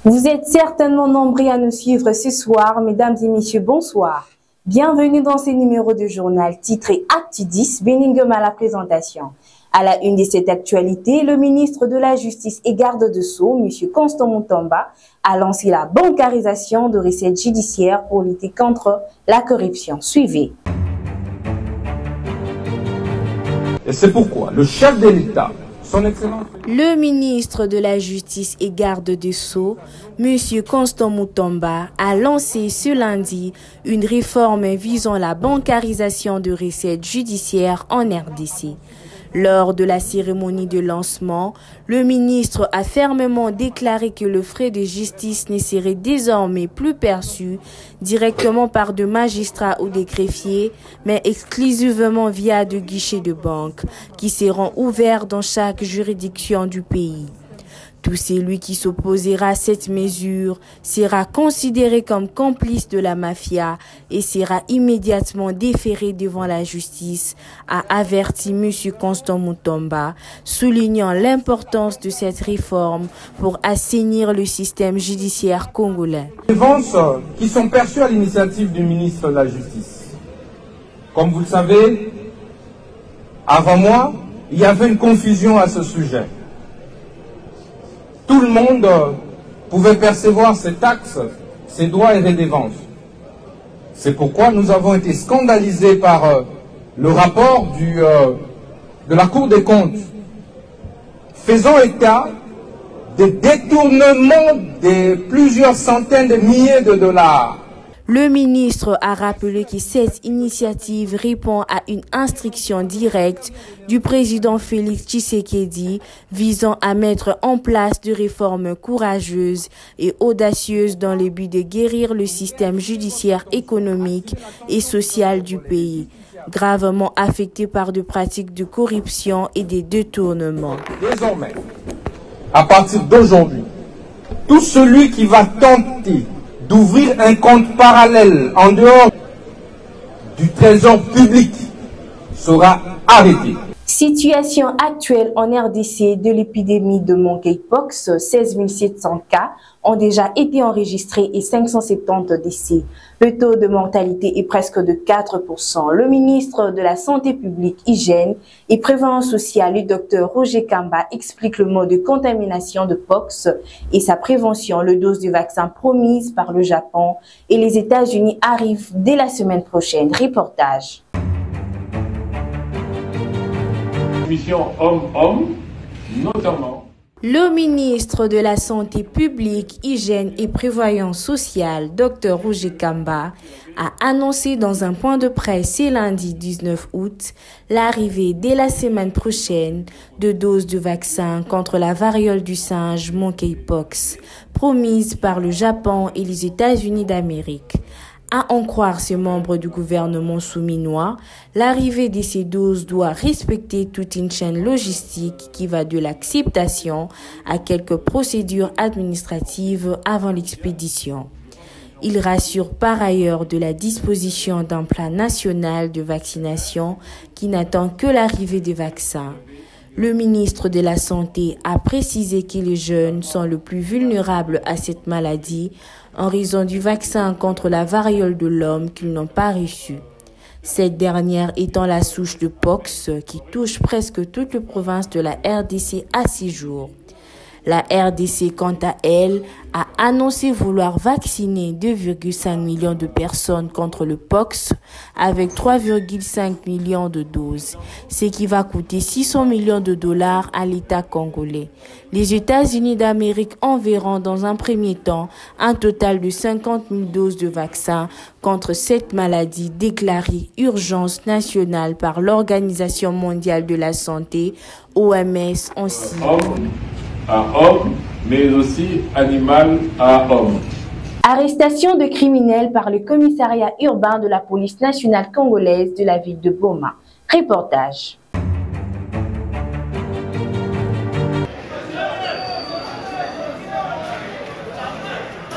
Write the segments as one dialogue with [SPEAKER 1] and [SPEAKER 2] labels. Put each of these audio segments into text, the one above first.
[SPEAKER 1] Vous êtes certainement nombreux à nous suivre ce soir, mesdames et messieurs, bonsoir. Bienvenue dans ce numéro de journal titré Actu 10, Beningum à la présentation. À la une de cette actualité, le ministre de la Justice et garde de Sceaux, M. Constant Mutamba, a lancé la bancarisation de recettes judiciaires pour lutter contre la corruption. Suivez.
[SPEAKER 2] Et c'est pourquoi le chef de l'État, son Excellence...
[SPEAKER 1] Le ministre de la Justice et garde des Sceaux, M. Constant Mutamba, a lancé ce lundi une réforme visant la bancarisation de recettes judiciaires en RDC. Lors de la cérémonie de lancement, le ministre a fermement déclaré que le frais de justice ne serait désormais plus perçu directement par des magistrats ou des greffiers, mais exclusivement via des guichets de banque qui seront ouverts dans chaque juridiction du pays. Tout celui qui s'opposera à cette mesure sera considéré comme complice de la mafia et sera immédiatement déféré devant la justice, a averti M. Constant Mutamba, soulignant l'importance de cette réforme pour assainir le système judiciaire congolais.
[SPEAKER 2] Les dépenses qui sont perçues à l'initiative du ministre de la Justice. Comme vous le savez, avant moi, il y avait une confusion à ce sujet. Tout le monde pouvait percevoir ces taxes, ces droits et redevances. C'est pourquoi nous avons été scandalisés par le rapport de la Cour des comptes faisant état des détournements de plusieurs centaines de milliers de dollars.
[SPEAKER 1] Le ministre a rappelé que cette initiative répond à une instruction directe du président Félix Tshisekedi visant à mettre en place des réformes courageuses et audacieuses dans le but de guérir le système judiciaire économique et social du pays, gravement affecté par des pratiques de corruption et des détournements.
[SPEAKER 2] Désormais, à partir d'aujourd'hui, tout celui qui va tenter d'ouvrir un compte parallèle en dehors du trésor public sera arrêté.
[SPEAKER 1] Situation actuelle en RDC de l'épidémie de monkeypox, 16 700 cas ont déjà été enregistrés et 570 décès. Le taux de mortalité est presque de 4%. Le ministre de la Santé publique, Hygiène et Prévention sociale, le Dr Roger Kamba, explique le mode de contamination de pox et sa prévention. Le dose de vaccin promise par le Japon et les États-Unis arrive dès la semaine prochaine. Reportage.
[SPEAKER 3] Mission homme-homme, notamment.
[SPEAKER 1] Le ministre de la Santé publique, Hygiène et Prévoyance sociale, Dr Roger Kamba, a annoncé dans un point de presse ce lundi 19 août l'arrivée dès la semaine prochaine de doses de vaccins contre la variole du singe monkeypox, promise par le Japon et les États-Unis d'Amérique. À en croire ces membres du gouvernement souminois, l'arrivée de ces doses doit respecter toute une chaîne logistique qui va de l'acceptation à quelques procédures administratives avant l'expédition. Il rassure par ailleurs de la disposition d'un plan national de vaccination qui n'attend que l'arrivée des vaccins. Le ministre de la Santé a précisé que les jeunes sont le plus vulnérables à cette maladie en raison du vaccin contre la variole de l'homme qu'ils n'ont pas reçu. Cette dernière étant la souche de pox qui touche presque toute la province de la RDC à 6 jours. La RDC, quant à elle, a annoncé vouloir vacciner 2,5 millions de personnes contre le pox avec 3,5 millions de doses, ce qui va coûter 600 millions de dollars à l'État congolais. Les États-Unis d'Amérique enverront dans un premier temps un total de 50 000 doses de vaccins contre cette maladie déclarée urgence nationale par l'Organisation mondiale de la santé, OMS, en signe.
[SPEAKER 3] À homme, mais aussi animal à homme.
[SPEAKER 1] Arrestation de criminels par le commissariat urbain de la police nationale congolaise de la ville de Goma. Reportage.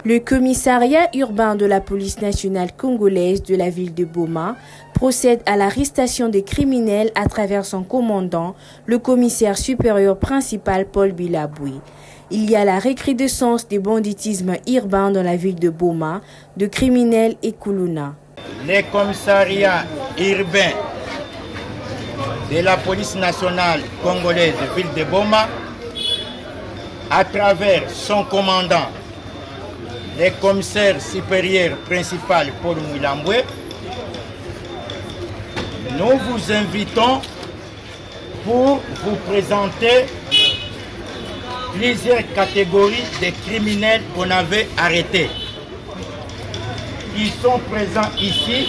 [SPEAKER 1] Le commissariat urbain de la police nationale congolaise de la ville de Boma procède à l'arrestation des criminels à travers son commandant, le commissaire supérieur principal Paul Bilaboui. Il y a la recrudescence des banditismes urbains dans la ville de Boma, de criminels et Koulouna.
[SPEAKER 4] Les commissariats urbains de la police nationale congolaise de ville de Boma, à travers son commandant, le commissaire supérieur principal Paul Bilaboui, nous vous invitons pour vous présenter plusieurs catégories de criminels qu'on avait arrêtés. Ils sont présents ici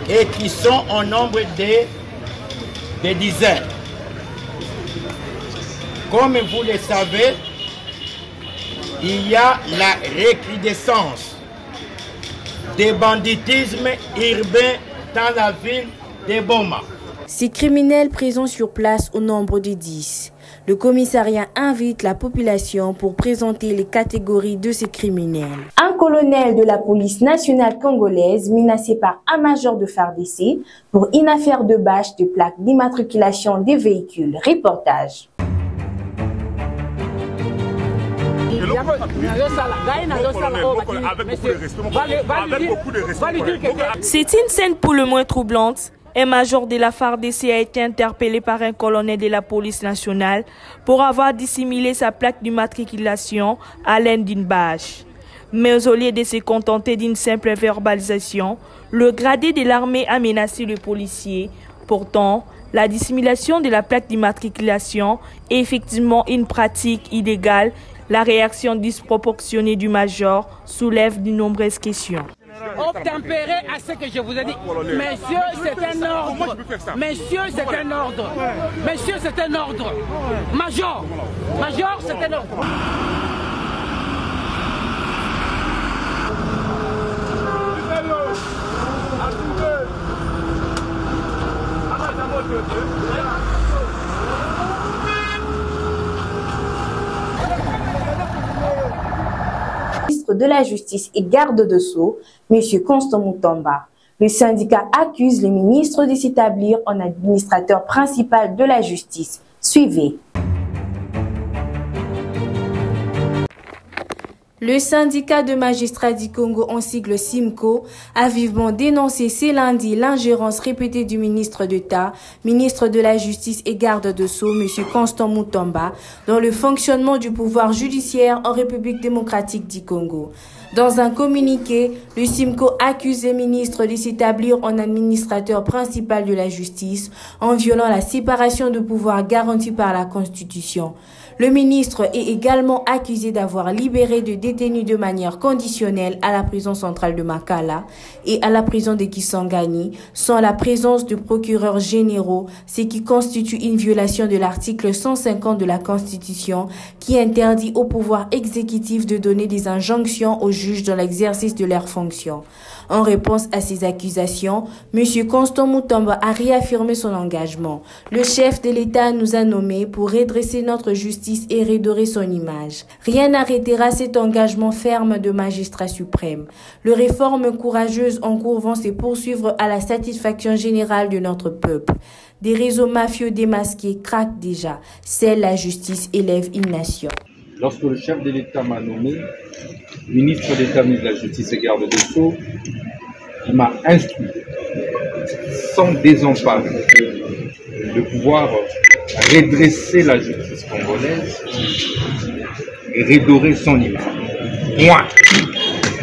[SPEAKER 4] et qui sont au nombre de dizaines. Comme vous le savez, il y a la recrudescence des banditismes urbains dans la ville de Boma.
[SPEAKER 1] Ces criminels présents sur place au nombre de 10. Le commissariat invite la population pour présenter les catégories de ces criminels. Un colonel de la police nationale congolaise menacé par un major de FARDC pour une affaire de bâche de plaques d'immatriculation des véhicules. Reportage.
[SPEAKER 5] C'est une scène pour le moins troublante. Un major de la FARDC a été interpellé par un colonel de la police nationale pour avoir dissimulé sa plaque d'immatriculation à l'aide d'une bâche. Mais au lieu de se contenter d'une simple verbalisation, le gradé de l'armée a menacé le policier. Pourtant, la dissimulation de la plaque d'immatriculation est effectivement une pratique illégale. La réaction disproportionnée du major soulève de nombreuses questions.
[SPEAKER 6] Obtempéré à ce que je vous ai dit. Messieurs, c'est un ordre. Messieurs, c'est un ordre. Messieurs, c'est un ordre. Major. Major, c'est un ordre.
[SPEAKER 1] Ministre de la Justice et garde de Sceaux, M. Constant Mutamba. Le syndicat accuse le ministre de s'établir en administrateur principal de la justice. Suivez. Le syndicat de magistrats du Congo, en sigle SIMCO, a vivement dénoncé ce lundi l'ingérence répétée du ministre d'État, ministre de la Justice et garde de Sceaux, M. Constant Mutamba, dans le fonctionnement du pouvoir judiciaire en République démocratique du Congo. Dans un communiqué, le SIMCO accuse le ministre de s'établir en administrateur principal de la justice en violant la séparation de pouvoir garantie par la Constitution. Le ministre est également accusé d'avoir libéré de détenus de manière conditionnelle à la prison centrale de Makala et à la prison de Kisangani sans la présence de procureurs généraux, ce qui constitue une violation de l'article 150 de la Constitution qui interdit au pouvoir exécutif de donner des injonctions aux juges dans l'exercice de leurs fonctions. En réponse à ces accusations, M. Constant Mutamba a réaffirmé son engagement. Le chef de l'État nous a nommés pour redresser notre justice et redorer son image. Rien n'arrêtera cet engagement ferme de magistrat suprême. Les réformes courageuses en cours vont se poursuivre à la satisfaction générale de notre peuple. Des réseaux mafieux démasqués craquent déjà. Seule la justice élève une nation.
[SPEAKER 2] Lorsque le chef de l'État m'a nommé ministre d'État, ministre de la Justice et garde des Sceaux, il m'a instruit, sans désemparé, de pouvoir redresser la justice congolaise et redorer son image. Point.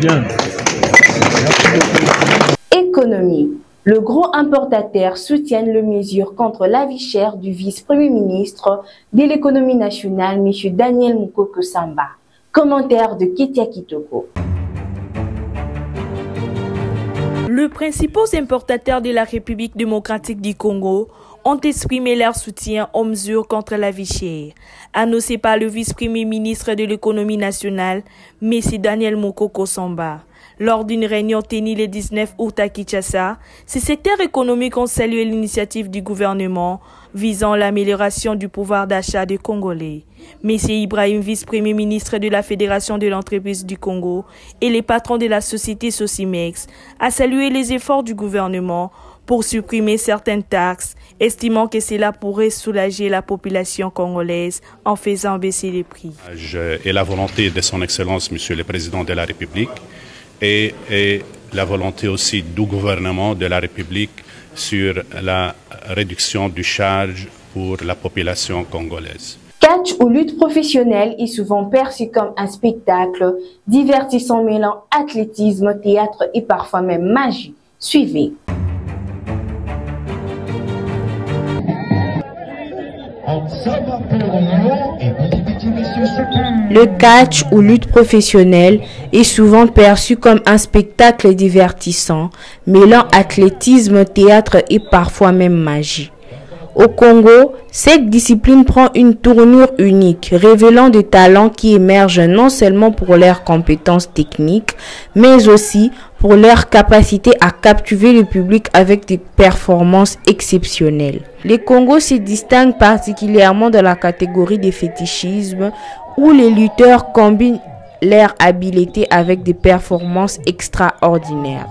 [SPEAKER 2] Bien.
[SPEAKER 1] Économie. Le gros importateur soutient les mesures contre la vie chère du vice-premier ministre de l'économie nationale, M. Daniel Mukoko Samba. Commentaire de Ketia Kitoko.
[SPEAKER 5] Les principaux importateurs de la République démocratique du Congo ont exprimé leur soutien aux mesures contre la vie chère, annoncées par le vice-premier ministre de l'économie nationale, M. Daniel Mukoko Samba. Lors d'une réunion tenue le 19 août à Kinshasa, ces secteurs économiques ont salué l'initiative du gouvernement visant l'amélioration du pouvoir d'achat des Congolais. M. Ibrahim, vice-premier ministre de la Fédération de l'entreprise du Congo et les patrons de la société Sosimex, a salué les efforts du gouvernement pour supprimer certaines taxes, estimant que cela pourrait soulager la population congolaise en faisant baisser les prix.
[SPEAKER 7] Et la volonté de son Excellence, Monsieur le Président de la République, et la volonté aussi du gouvernement de la République sur la réduction du charge pour la population congolaise.
[SPEAKER 1] Catch ou lutte professionnelle est souvent perçu comme un spectacle divertissant mêlant athlétisme, théâtre et parfois même magie. Suivez. Le catch ou lutte professionnelle est souvent perçu comme un spectacle divertissant, mêlant athlétisme, théâtre et parfois même magie. Au Congo, cette discipline prend une tournure unique, révélant des talents qui émergent non seulement pour leurs compétences techniques, mais aussi pour leur capacité à captiver le public avec des performances exceptionnelles. Les Congos se distinguent particulièrement dans la catégorie des fétichismes, où les lutteurs combinent leur habileté avec des performances extraordinaires.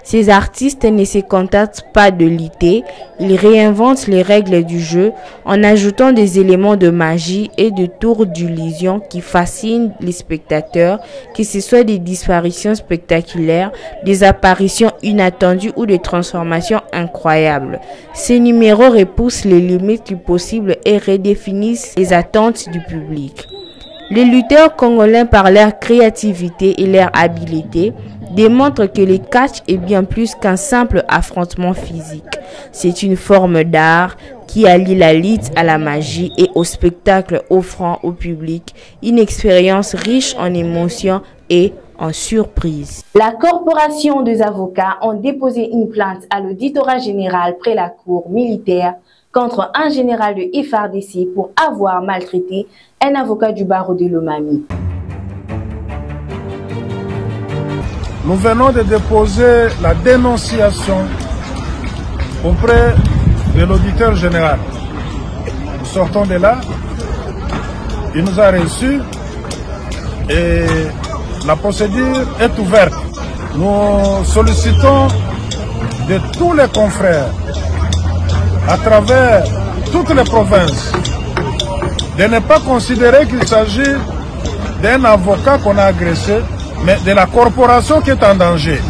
[SPEAKER 1] Ces artistes ne se contentent pas de lutter, ils réinventent les règles du jeu en ajoutant des éléments de magie et de tours d'illusion qui fascinent les spectateurs, que ce soit des disparitions spectaculaires, des apparitions inattendues ou des transformations incroyables. Ces numéros repoussent les limites du possible et redéfinissent les attentes du public. Les lutteurs congolais, par leur créativité et leur habileté, démontrent que le catch est bien plus qu'un simple affrontement physique. C'est une forme d'art qui allie la lutte à la magie et au spectacle, offrant au public une expérience riche en émotions et en surprises. La corporation des avocats ont déposé une plainte à l'auditorat général près la cour militaire contre un général de FARDC pour avoir maltraité un avocat du barreau de Lomami.
[SPEAKER 8] Nous venons de déposer la dénonciation auprès de l'auditeur général. Nous sortons de là, il nous a reçus et la procédure est ouverte. Nous sollicitons de tous les confrères à travers toutes les provinces de ne pas considérer qu'il s'agit d'un avocat qu'on a agressé, mais de la corporation qui est en danger.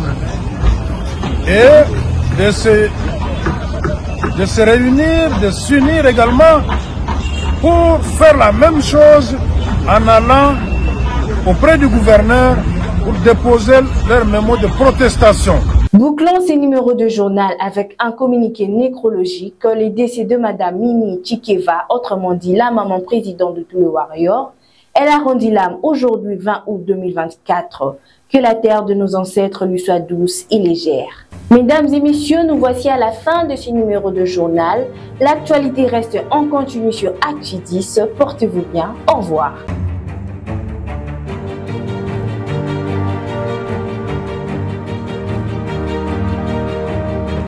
[SPEAKER 8] Et de se réunir, de s'unir également pour faire la même chose en allant auprès du gouverneur pour déposer leur mémo de protestation.
[SPEAKER 1] Bouclons ces numéros de journal avec un communiqué nécrologique. Le décès de Madame Mimi Chikeva, autrement dit la maman présidente de tous les Warriors, elle a rendu l'âme aujourd'hui 20 août 2024. Que la terre de nos ancêtres lui soit douce et légère. Mesdames et messieurs, nous voici à la fin de ce numéro de journal. L'actualité reste en continu sur Actu 10. Portez-vous bien. Au revoir.